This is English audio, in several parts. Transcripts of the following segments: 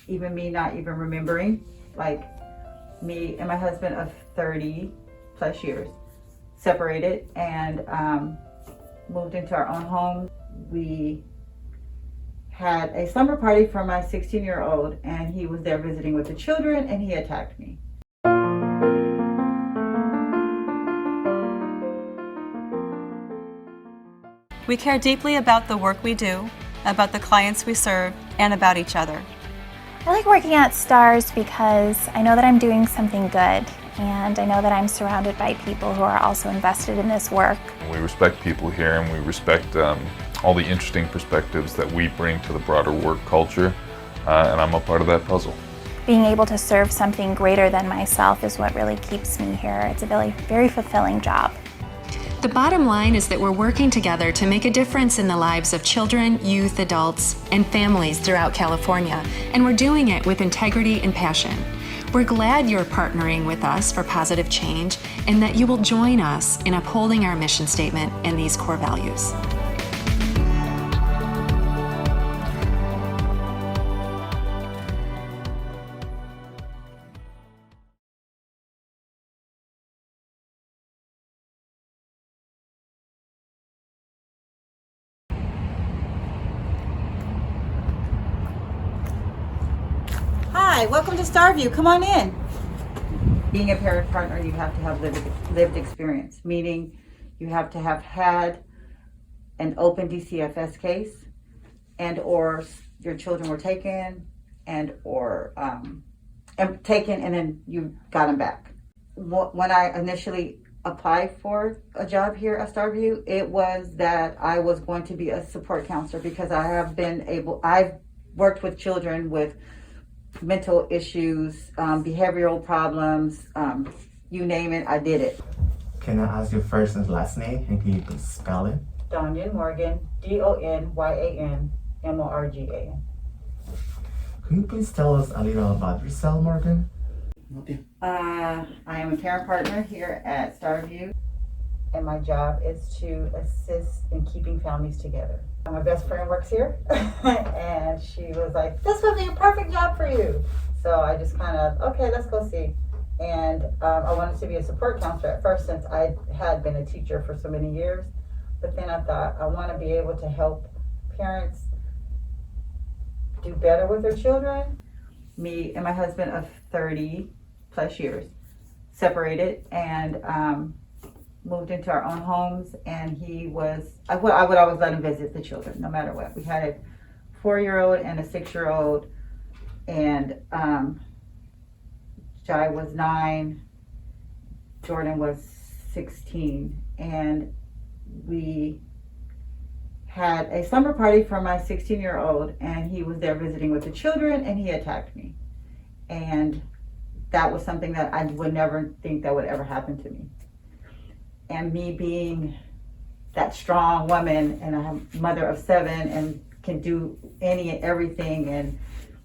even me not even remembering, like me and my husband of 30 plus years separated and moved into our own home. We had a slumber party for my 16-year-old, and he was there visiting with the children, and he attacked me. We care deeply about the work we do, about the clients we serve, and about each other. I like working at STARS because I know that I'm doing something good, and I know that I'm surrounded by people who are also invested in this work. We respect people here, and we respect all the interesting perspectives that we bring to the broader work culture, and I'm a part of that puzzle. Being able to serve something greater than myself is what really keeps me here. It's a very fulfilling job. The bottom line is that we're working together to make a difference in the lives of children, youth, adults, and families throughout California, and we're doing it with integrity and passion. We're glad you're partnering with us for positive change and that you will join us in upholding our mission statement and these core values. Hi, welcome to Starview. Come on in. Being a parent partner, you have to have lived experience, meaning you have to have had an open DCFS case, and or your children were taken, and then you got them back. When I initially applied for a job here at Starview, it was that I was going to be a support counselor because I've worked with children with mental issues, behavioral problems, you name it, I did it. Can I ask your first and last name, and can you please spell it? Donyan Morgan, DONYANMORGAN. Can you please tell us a little about yourself, Morgan? I am a parent partner here at Starview, and my job is to assist in keeping families together. My best friend works here, and she was like, this would be a perfect job for you. So I just kind of, okay, let's go see. And I wanted to be a support counselor at first since I had been a teacher for so many years. But then I thought, I want to be able to help parents do better with their children. Me and my husband of 30 plus years separated and moved into our own homes, and I would always let him visit the children no matter what. We had a 4-year-old and a 6-year-old, and Jai was 9, Jordan was 16, and we had a slumber party for my 16-year-old, and he was there visiting with the children, and he attacked me. And that was something that I would never think that would ever happen to me. And me being that strong woman, and a mother of 7 and can do any and everything, and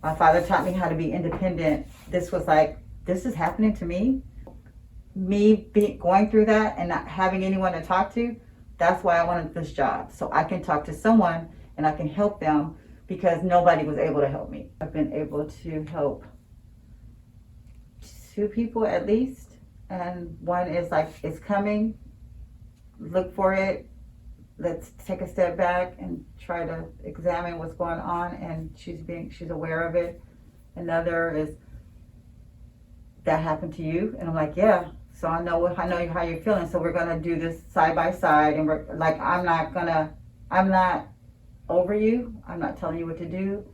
my father taught me how to be independent, this was like, this is happening to me. Me going through that and not having anyone to talk to, that's why I wanted this job. So I can talk to someone and I can help them, because nobody was able to help me. I've been able to help 2 people at least, and one is like, it's coming, look for it, let's take a step back and try to examine what's going on, and she's aware of it. Another is, that happened to you, and I'm like, yeah, so I know how you're feeling, so we're gonna do this side by side, and we're like, I'm not over you, I'm not telling you what to do,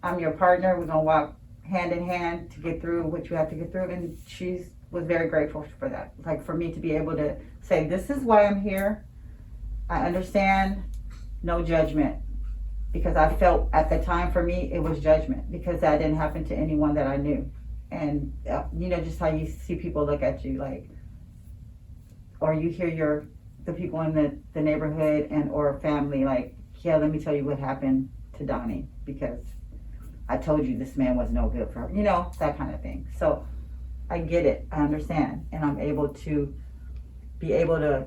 I'm your partner, we're gonna walk hand in hand to get through what you have to get through. And she was very grateful for that, like for me to be able to say, this is why I'm here, I understand, no judgment, because I felt at the time for me it was judgment, because that didn't happen to anyone that I knew. And just how you see people look at you, like, or you hear the people in the neighborhood and or family, like, yeah, let me tell you what happened to Donnie, because I told you this man was no good for her, that kind of thing. So I get it, I understand, and I'm able to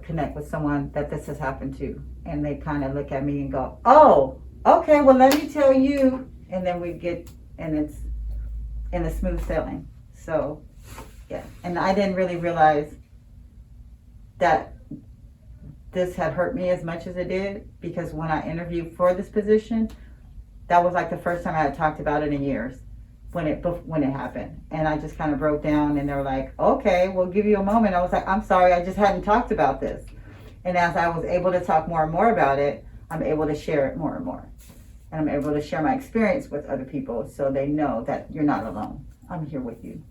connect with someone that this has happened to, and they kind of look at me and go, oh, okay, well, let me tell you, and then and the smooth sailing. So, yeah. And I didn't really realize that this had hurt me as much as it did, because when I interviewed for this position, that was like the first time I had talked about it in years when it happened. And I just kind of broke down, and they were like, okay, we'll give you a moment. I was like, I'm sorry, I just hadn't talked about this. And as I was able to talk more and more about it, I'm able to share it more and more. And I'm able to share my experience with other people so they know that you're not alone. I'm here with you.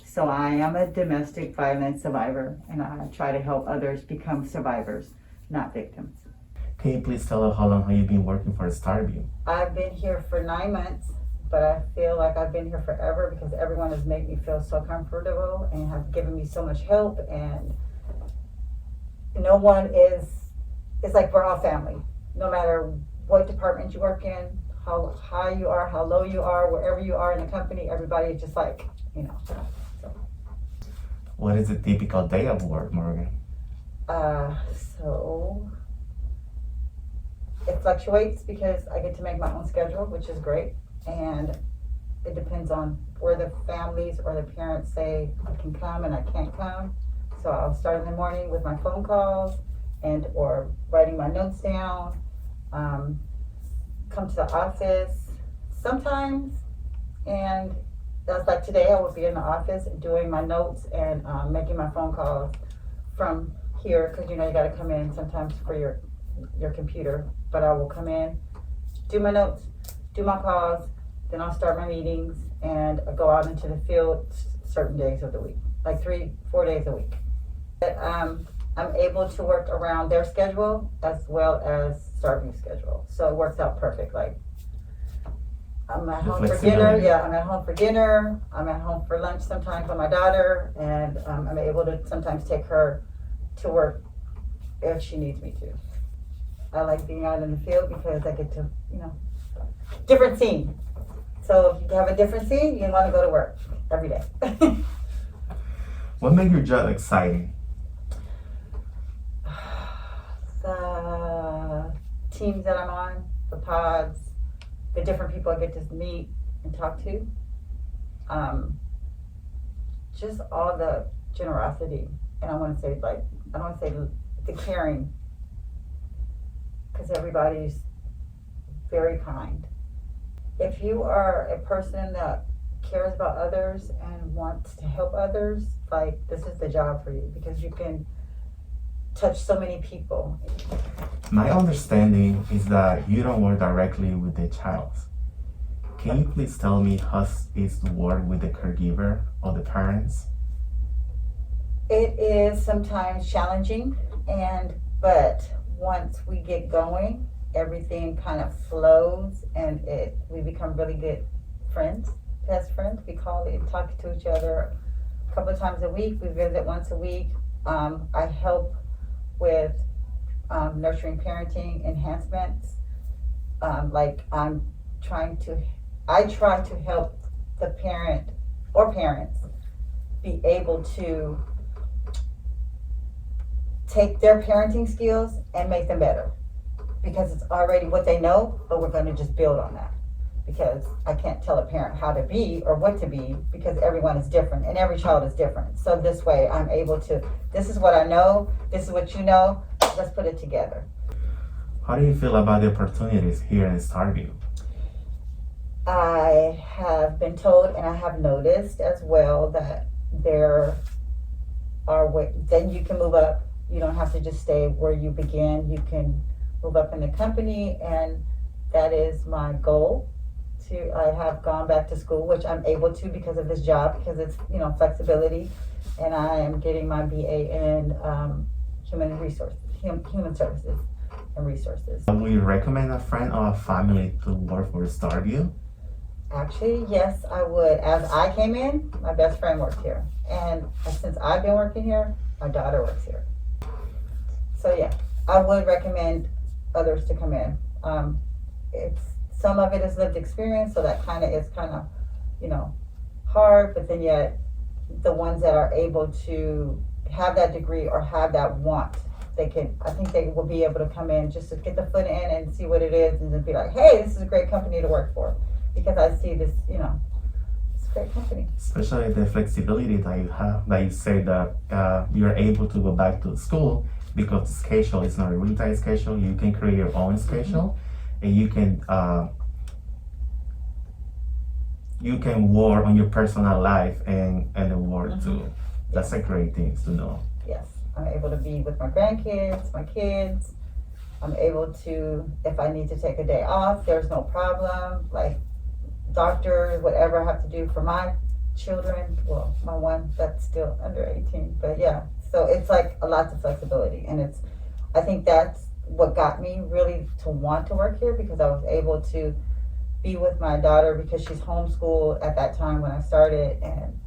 So I am a domestic violence survivor, and I try to help others become survivors, not victims. Can you please tell us how long have you been working for Starview? I've been here for 9 months, but I feel like I've been here forever because everyone has made me feel so comfortable and have given me so much help, and no one it's like we're all family. No matter what department you work in, how high you are, how low you are, wherever you are in the company, everybody is just like, you know. So. What is a typical day of work, Morgan? So it fluctuates because I get to make my own schedule, which is great. And it depends on where the families or the parents say I can come and I can't come. So I'll start in the morning with my phone calls and or writing my notes down, come to the office sometimes, and that's like today I will be in the office doing my notes and making my phone calls from here, because you know you got to come in sometimes for your computer, but I will come in, do my notes, do my calls, then I'll start my meetings and go out into the field certain days of the week, like 3-4 days a week. But, I'm able to work around their schedule as well as Starview's schedule, so it works out perfect. Like I'm at home for dinner. Yeah, I'm at home for dinner. I'm at home for lunch sometimes with my daughter, and I'm able to sometimes take her to work if she needs me to. I like being out in the field because I get to, you know, different scene. So if you have a different scene, you want to go to work every day. What makes your job exciting? The teams that I'm on, the pods, the different people I get to meet and talk to, just all the generosity, and I want to say the caring, because everybody's very kind. If you are a person that cares about others and wants to help others, like this is the job for you, because you can touch so many people. My understanding is that you don't work directly with the child. Can you please tell me how is to work with the caregiver or the parents? It is sometimes challenging, but once we get going, everything kind of flows, and we become really good friends, best friends. We call it, talk to each other a couple of times a week. We visit once a week. I help with nurturing parenting enhancements. I try to help the parent or parents be able to take their parenting skills and make them better, because it's already what they know, but we're going to just build on that, because I can't tell a parent how to be or what to be, because everyone is different and every child is different. So this way I'm able to, this is what I know, this is what you know, let's put it together. How do you feel about the opportunities here in Starview? I have been told, and I have noticed as well, that there are ways, then you can move up. You don't have to just stay where you begin. You can move up in the company, and that is my goal. I have gone back to school, which I'm able to because of this job, because it's, you know, flexibility, and I am getting my BA in human services and resources. Would you recommend a friend or a family to work for Starview? Actually, yes, I would. As I came in, my best friend worked here, and since I've been working here, my daughter works here. So yeah, I would recommend others to come in. Some of it is lived experience, so that is kind of, you know, hard, but then yet the ones that are able to have that degree or have that want, I think they will be able to come in just to get the foot in and see what it is, and then be like, hey, this is a great company to work for, because I see this, you know, a great company. Especially the flexibility that you have, that you say that you're able to go back to school because the schedule is not a really tight schedule. You can create your own schedule, and you can work on your personal life and the work too. That's a great thing to know. Yes, I'm able to be with my grandkids, my kids. I'm able to, if I need to take a day off, there's no problem. Like doctors, whatever I have to do for my children, well, my one that's still under 18, but yeah. So it's like a lot of flexibility, and I think that's what got me really to want to work here, because I was able to be with my daughter because she's homeschooled at that time when I started, and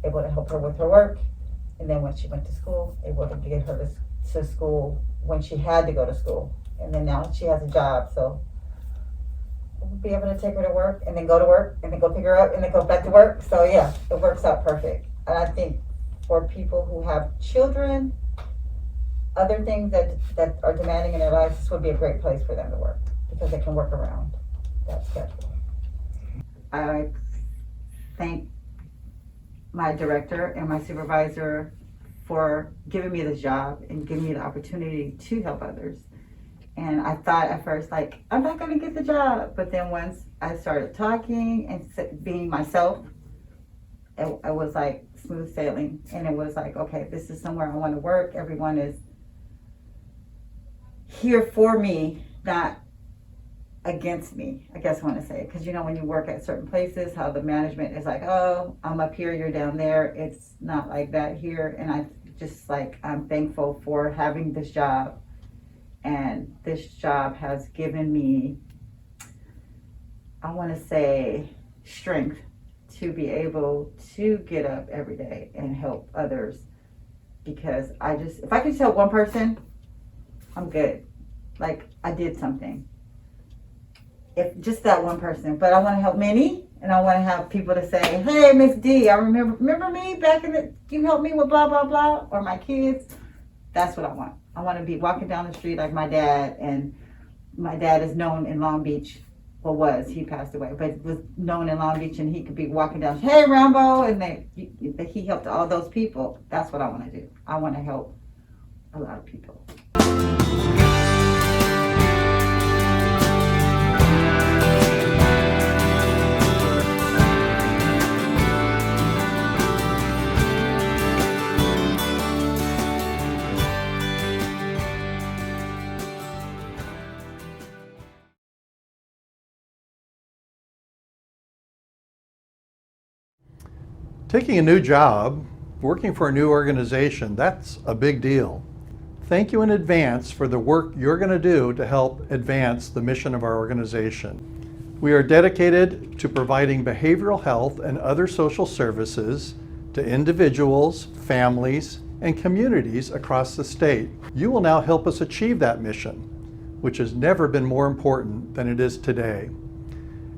able to help her with her work. And then when she went to school, able to get her to school when she had to go to school. And then now she has a job, so we'll be able to take her to work and then go to work and then go pick her up and then go back to work. So yeah, it works out perfect. And I think for people who have children, other things that are demanding in their lives, this would be a great place for them to work because they can work around that schedule. I thank my director and my supervisor for giving me this job and giving me the opportunity to help others. And I thought at first, like, I'm not going to get the job. But then once I started talking and being myself, it was like smooth sailing. And it was like, okay, this is somewhere I want to work. Everyone is here for me, not against me, I guess I want to say. Because, you know, when you work at certain places, how the management is like, oh, I'm up here, you're down there. It's not like that here. And I'm thankful for having this job. And this job has given me, I want to say, strength to be able to get up every day and help others. Because if I could just help one person, I'm good. Like, I did something. If just that one person, but I want to help many, and I want to have people to say, hey, Miss D, I remember me back you helped me with blah, blah, blah, or my kids. That's what I want. I want to be walking down the street like my dad, and my dad is known in Long Beach, he passed away, but was known in Long Beach, and he could be walking down, hey, Rambo, and he helped all those people. That's what I want to do. I want to help a lot of people. Taking a new job, working for a new organization, that's a big deal. Thank you in advance for the work you're going to do to help advance the mission of our organization. We are dedicated to providing behavioral health and other social services to individuals, families, and communities across the state. You will now help us achieve that mission, which has never been more important than it is today.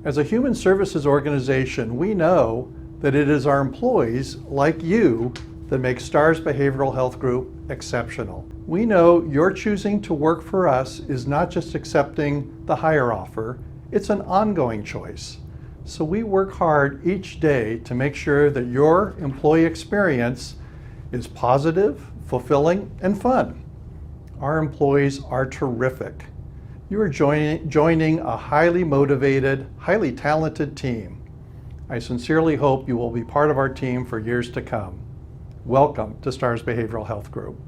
As a human services organization, we know that it is our employees, like you, that make STARS Behavioral Health Group exceptional. We know your choosing to work for us is not just accepting the higher offer, it's an ongoing choice. So we work hard each day to make sure that your employee experience is positive, fulfilling, and fun. Our employees are terrific. You are joining a highly motivated, highly talented team. I sincerely hope you will be part of our team for years to come. Welcome to STARS Behavioral Health Group.